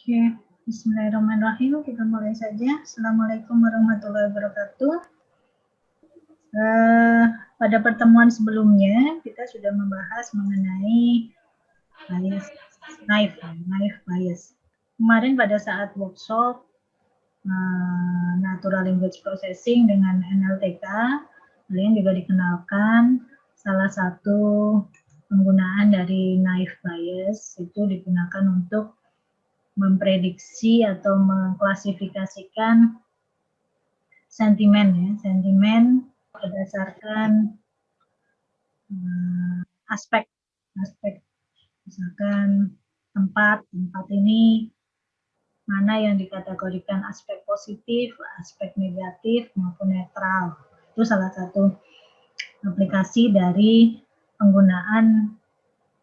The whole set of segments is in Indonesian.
Oke, bismillahirrahmanirrahim. Kita mulai saja. Assalamualaikum warahmatullahi wabarakatuh. Pada pertemuan sebelumnya, kita sudah membahas mengenai bias, naive bias. Kemarin pada saat workshop Natural Language Processing dengan NLTK, kalian juga dikenalkan salah satu penggunaan dari naive bias itu digunakan untuk memprediksi atau mengklasifikasikan sentimen berdasarkan aspek misalkan tempat ini mana yang dikategorikan aspek positif, aspek negatif maupun netral. Itu salah satu aplikasi dari penggunaan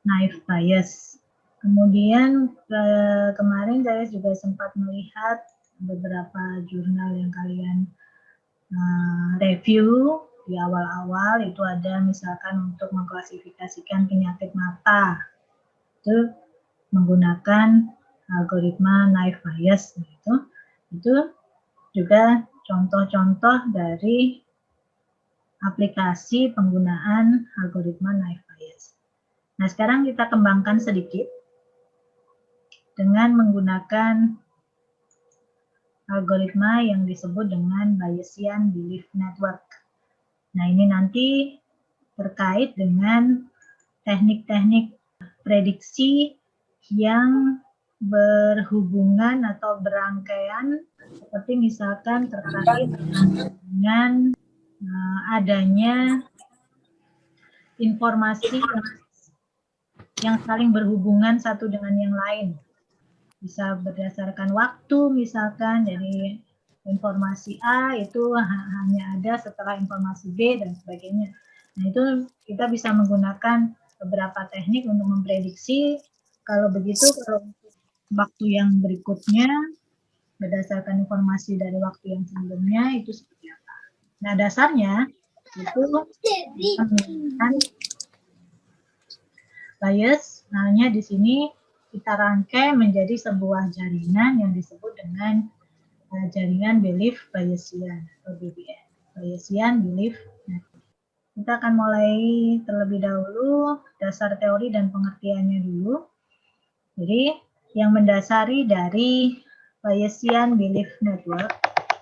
naive bias. Kemudian kemarin saya juga sempat melihat beberapa jurnal yang kalian review di awal-awal. Itu ada misalkan untuk mengklasifikasikan penyakit mata, itu menggunakan algoritma naive bias. Itu juga contoh-contoh dari aplikasi penggunaan algoritma naive bias. Nah, sekarang kita kembangkan sedikit dengan menggunakan algoritma yang disebut dengan Bayesian Belief Network. Nah, ini nanti terkait dengan teknik-teknik prediksi yang berhubungan atau berangkaian, seperti misalkan terkait dengan adanya informasi yang saling berhubungan satu dengan yang lain. Bisa berdasarkan waktu misalkan, jadi informasi A itu hanya ada setelah informasi B dan sebagainya. Nah, itu kita bisa menggunakan beberapa teknik untuk memprediksi. Kalau begitu, kalau waktu yang berikutnya berdasarkan informasi dari waktu yang sebelumnya itu seperti apa. Nah, dasarnya itu menggunakan bias, hanya di sini kita rangkai menjadi sebuah jaringan yang disebut dengan jaringan belief Bayesian atau BBN, Bayesian Belief Network. Kita akan mulai terlebih dahulu dasar teori dan pengertiannya dulu. Jadi yang mendasari dari Bayesian Belief Network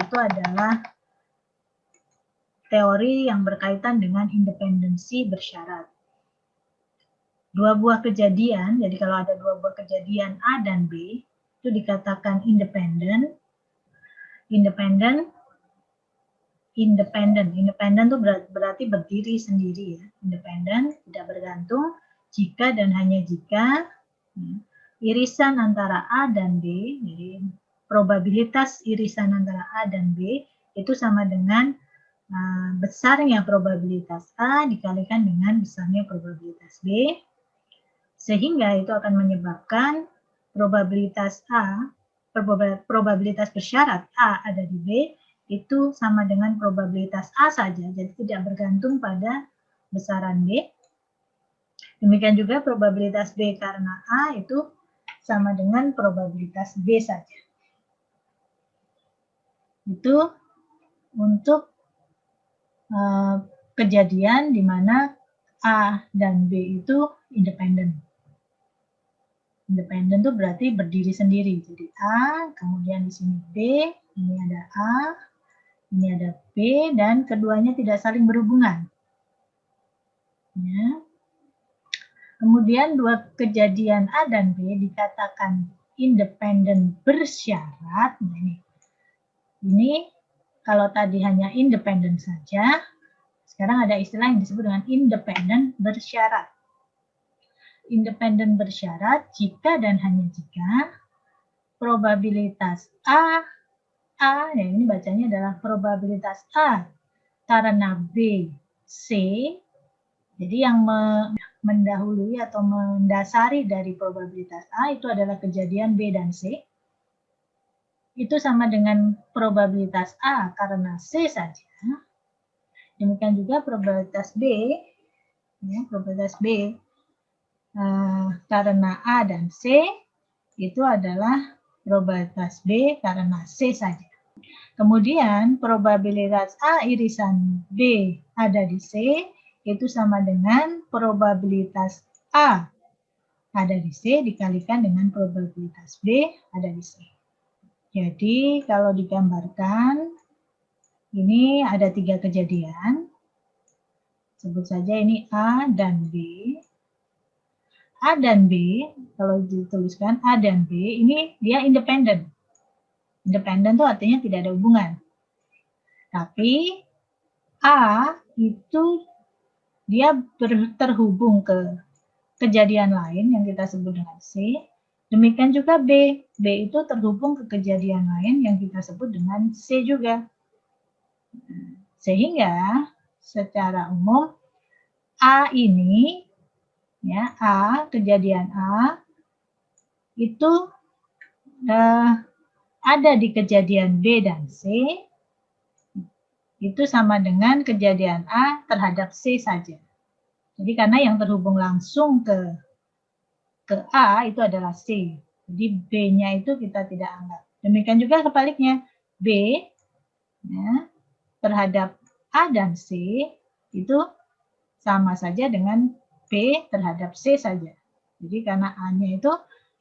itu adalah teori yang berkaitan dengan independensi bersyarat. Dua buah kejadian, jadi kalau ada dua buah kejadian A dan B, itu dikatakan independen. Independen itu berarti berdiri sendiri ya. Independen, tidak bergantung, jika dan hanya jika irisan antara A dan B, jadi probabilitas irisan antara A dan B itu sama dengan besarnya probabilitas A dikalikan dengan besarnya probabilitas B, sehingga itu akan menyebabkan probabilitas bersyarat A ada di B itu sama dengan probabilitas A saja, jadi tidak bergantung pada besaran B. Demikian juga probabilitas B karena A itu sama dengan probabilitas B saja. Itu untuk kejadian di mana A dan B itu independen. Independen itu berarti berdiri sendiri. Jadi A, kemudian di sini B, ini ada A, ini ada B, dan keduanya tidak saling berhubungan. Ya. Kemudian dua kejadian A dan B dikatakan independen bersyarat. Nah, ini kalau tadi hanya independen saja, sekarang ada istilah yang disebut dengan independen bersyarat. Independen bersyarat jika dan hanya jika probabilitas A, ya ini bacanya adalah probabilitas A karena B, C, jadi yang mendahului atau mendasari dari probabilitas A itu adalah kejadian B dan C, itu sama dengan probabilitas A karena C saja. Demikian juga probabilitas B, ya, probabilitas B karena A dan C itu adalah probabilitas B karena C saja. Kemudian probabilitas A irisan B ada di C itu sama dengan probabilitas A ada di C dikalikan dengan probabilitas B ada di C. Jadi kalau digambarkan, ini ada 3 kejadian. Sebut saja ini A dan B. A dan B, kalau dituliskan A dan B, ini dia independen. Independen itu artinya tidak ada hubungan. Tapi A itu dia terhubung ke kejadian lain yang kita sebut dengan C. Demikian juga B. B itu terhubung ke kejadian lain yang kita sebut dengan C juga. Sehingga secara umum A ini, ya A, kejadian A, itu ada di kejadian B dan C, itu sama dengan kejadian A terhadap C saja. Jadi karena yang terhubung langsung ke A itu adalah C. Jadi B-nya itu kita tidak anggap. Demikian juga sebaliknya, B ya, terhadap A dan C itu sama saja dengan B terhadap C saja. Jadi karena A-nya itu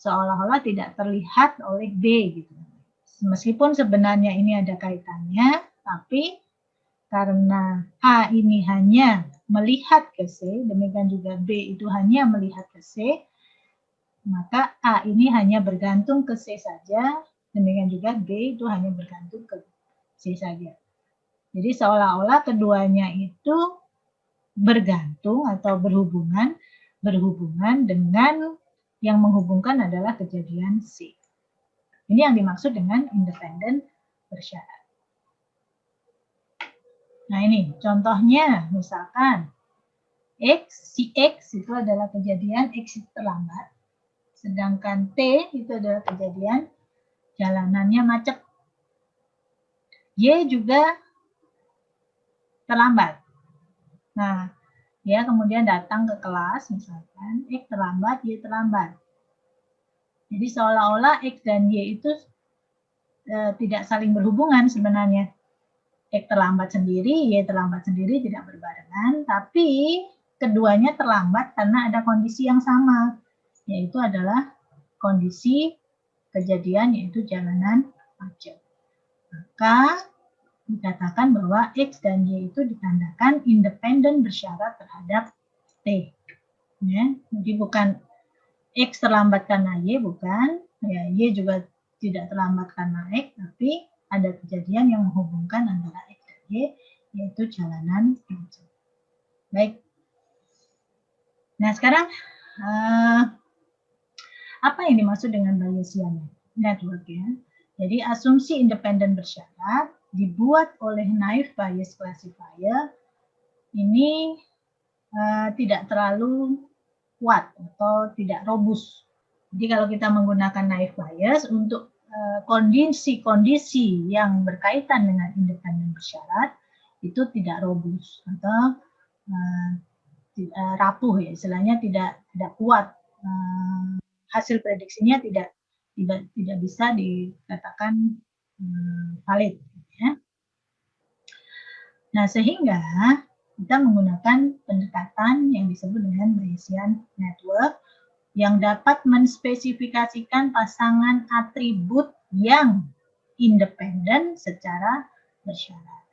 seolah-olah tidak terlihat oleh B gitu. Meskipun sebenarnya ini ada kaitannya, tapi karena A ini hanya melihat ke C, demikian juga B itu hanya melihat ke C, maka A ini hanya bergantung ke C saja, demikian juga B itu hanya bergantung ke C saja. Jadi seolah-olah keduanya itu bergantung atau berhubungan dengan yang menghubungkan adalah kejadian C. Ini yang dimaksud dengan independen bersyarat. Nah ini contohnya, misalkan si X itu adalah kejadian X terlambat, sedangkan T itu adalah kejadian jalanannya macet. Y juga terlambat. Nah, dia kemudian datang ke kelas, misalkan X terlambat, Y terlambat. Jadi seolah-olah X dan Y itu tidak saling berhubungan sebenarnya. X terlambat sendiri, Y terlambat sendiri tidak berbarengan, tapi keduanya terlambat karena ada kondisi yang sama, yaitu adalah kondisi kejadian yaitu jalanan macet. Maka dikatakan bahwa X dan Y itu ditandakan independen bersyarat terhadap T. Ya, jadi bukan X terlambat karena Y, bukan. Ya, Y juga tidak terlambat karena X, tapi ada kejadian yang menghubungkan antara X dan Y, yaitu jalanan macet. Baik. Nah, sekarang apa yang dimaksud dengan Bayesian network ya? Jadi asumsi independen bersyarat dibuat oleh naive Bayes classifier ini tidak terlalu kuat atau tidak robust. Jadi kalau kita menggunakan naive Bayes untuk kondisi-kondisi yang berkaitan dengan independen bersyarat itu tidak robust atau rapuh ya, istilahnya tidak kuat. Hasil prediksinya tidak bisa dikatakan valid. Ya. Nah, sehingga kita menggunakan pendekatan yang disebut dengan Bayesian network yang dapat menspesifikasikan pasangan atribut yang independen secara bersyarat.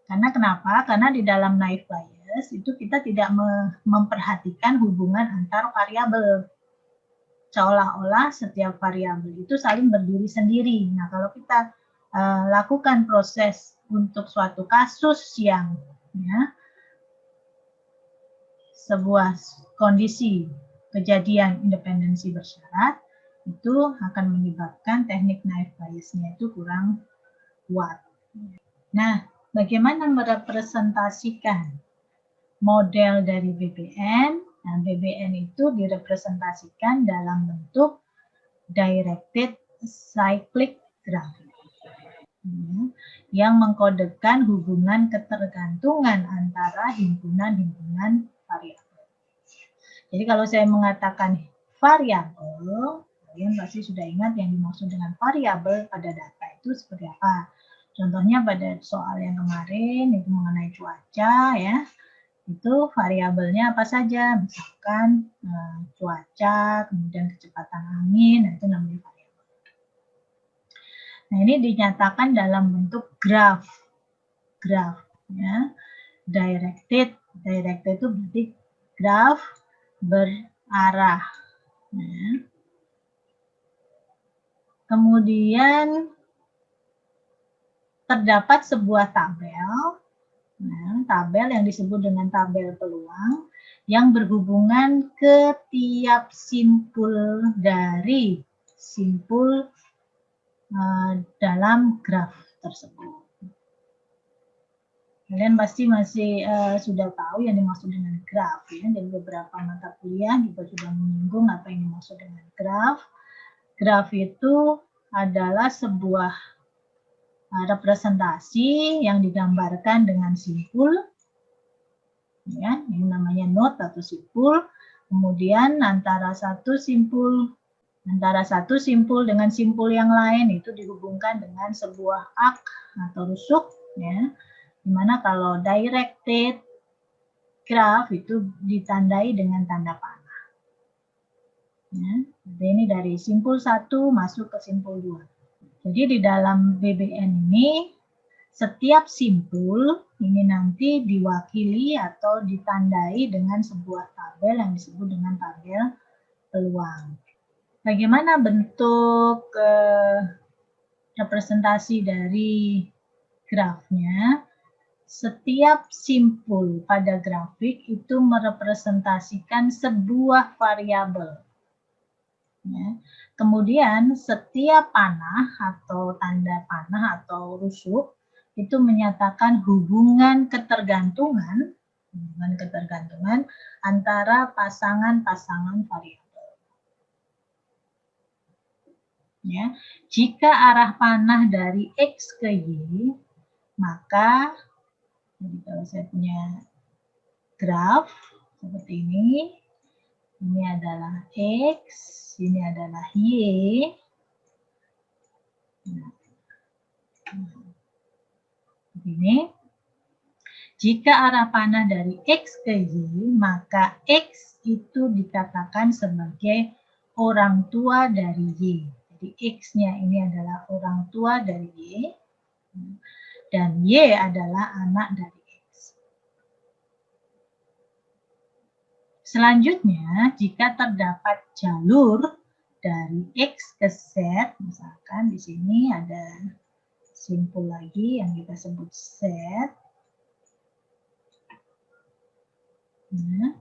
Karena kenapa? Karena di dalam naive Bayes itu kita tidak memperhatikan hubungan antar variabel. Seolah-olah setiap variabel itu saling berdiri sendiri. Nah, kalau kita lakukan proses untuk suatu kasus yang ya, sebuah kondisi kejadian independensi bersyarat, itu akan menyebabkan teknik naive Bayes-nya itu kurang kuat. Nah, bagaimana merepresentasikan model dari BBN? Nah, BBN itu direpresentasikan dalam bentuk directed cyclic graph yang mengkodekan hubungan ketergantungan antara himpunan-himpunan variabel. Jadi kalau saya mengatakan variabel, Kalian pasti sudah ingat yang dimaksud dengan variabel pada data itu seperti apa. Contohnya pada soal yang kemarin itu mengenai cuaca ya. Itu variabelnya apa saja, misalkan cuaca, kemudian kecepatan angin, itu namanya variabel. Nah, ini dinyatakan dalam bentuk graf ya. Directed itu berarti graf berarah. Ya. Kemudian terdapat sebuah tabel. Nah, tabel yang disebut dengan tabel peluang yang berhubungan ke tiap simpul dari simpul dalam graf tersebut. Kalian pasti masih sudah tahu yang dimaksud dengan graf ya. Dari beberapa mata kuliah juga sudah menyinggung apa yang dimaksud dengan graf. Graf itu adalah sebuah representasi yang digambarkan dengan simpul, ya, ini namanya node atau simpul. Kemudian antara satu simpul dengan simpul yang lain itu dihubungkan dengan sebuah arc atau rusuk, ya. Dimana kalau directed graph itu ditandai dengan tanda panah. Ya, jadi ini dari simpul 1 masuk ke simpul 2. Jadi di dalam BBN ini setiap simpul ini nanti diwakili atau ditandai dengan sebuah tabel yang disebut dengan tabel peluang. Bagaimana bentuk representasi dari grafnya? Setiap simpul pada grafik itu merepresentasikan sebuah variabel. Ya. Kemudian setiap panah atau tanda panah atau rusuk itu menyatakan hubungan ketergantungan antara pasangan-pasangan variabel. Ya, jika arah panah dari X ke Y, maka jadi kalau saya punya graf seperti ini adalah X, ini adalah Y. Nah, ini. Jika arah panah dari X ke Y, maka X itu dikatakan sebagai orang tua dari Y. Jadi X-nya ini adalah orang tua dari Y, dan Y adalah anak dari X. Selanjutnya, jika terdapat jalur dari X ke Z, misalkan di sini ada simpul lagi yang kita sebut Z, nah,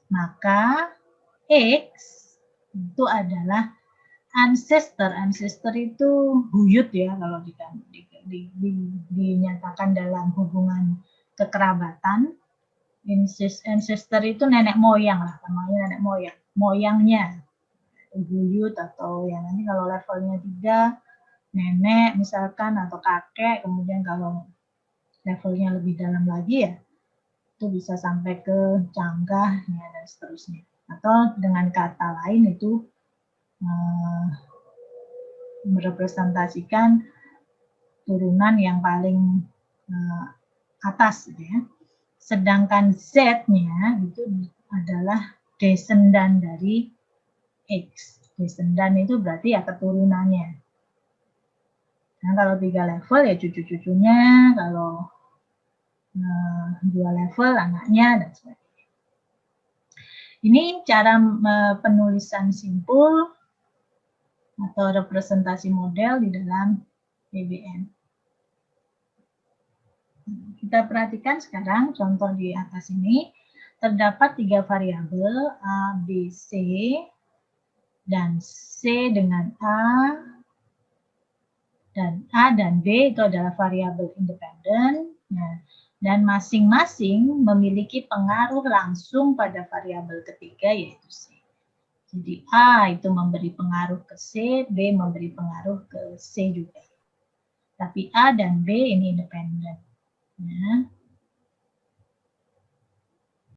maka X itu adalah ancestor. Ancestor itu buyut ya kalau dinyatakan dalam hubungan kekerabatan. Ancestor itu nenek moyang lah, namanya nenek moyang. Moyangnya buyut atau ya nanti kalau levelnya 3 nenek misalkan atau kakek, kemudian kalau levelnya lebih dalam lagi ya itu bisa sampai ke canggah ya, dan seterusnya. Atau dengan kata lain itu merepresentasikan turunan yang paling atas gitu ya. Sedangkan Z-nya itu adalah descendant dari X. Descendant itu berarti ya keturunannya. Nah, kalau 3 level ya cucu-cucunya, kalau 2 level anaknya, dan sebagainya. Ini cara penulisan simpul atau representasi model di dalam BBN. Kita perhatikan sekarang contoh di atas ini. Terdapat 3 variabel A, B, C, dan C dengan A, dan A dan B itu adalah variabel independen. Nah, dan masing-masing memiliki pengaruh langsung pada variabel ketiga yaitu C. Jadi A itu memberi pengaruh ke C, B memberi pengaruh ke C juga. Tapi A dan B ini independen. Nah,